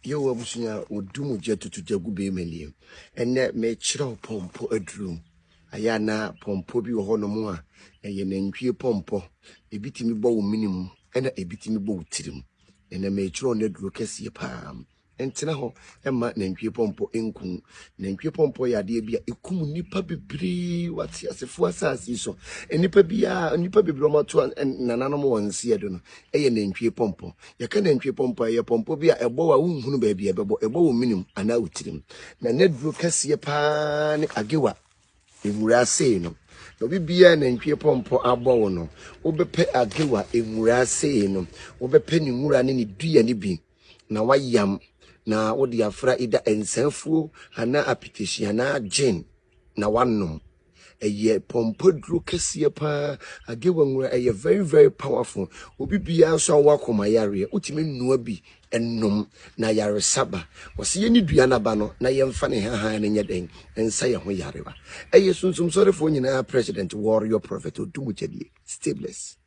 Yo abusunya odumu jetutu jagu be melie ene me chiro pompo adrum aya na pompo bi wo no mu a eye nantwie pompo ebitimi bo wo minimum ena ebitimi bo wutirim ene me chiro na duro kese pa entena ho ema nantwie pompo enkun nantwie pompo ya de bia ekum nipa bebre wati asefo asase so nipa bebre ma to nananom wonse edo no eye nantwie pompo ya ka nantwie pompo ye pompo bia ebo wa unhunu ba bia ebo wo minimum ana wutirim na neduro kese pa ne agewa emura sei no obi bia nantwie pompo abo no obepe agewa emura sei no obepe ni ngura ne dua ne bi na wayam na wodi afra ida ensanfuo ana apetition ana gin na wanom eye pompo duro kese pa agewa ngura eye very very powerful obi bia so wakoma yare utimi nnua bi ennom na yare saba wose ye ni dua na ba no na ye mfa ne hahan ne nyeden ensa ye ho yare ba eye sunsum sorefo nyina president warrior prophet odumuchadie stay blessed.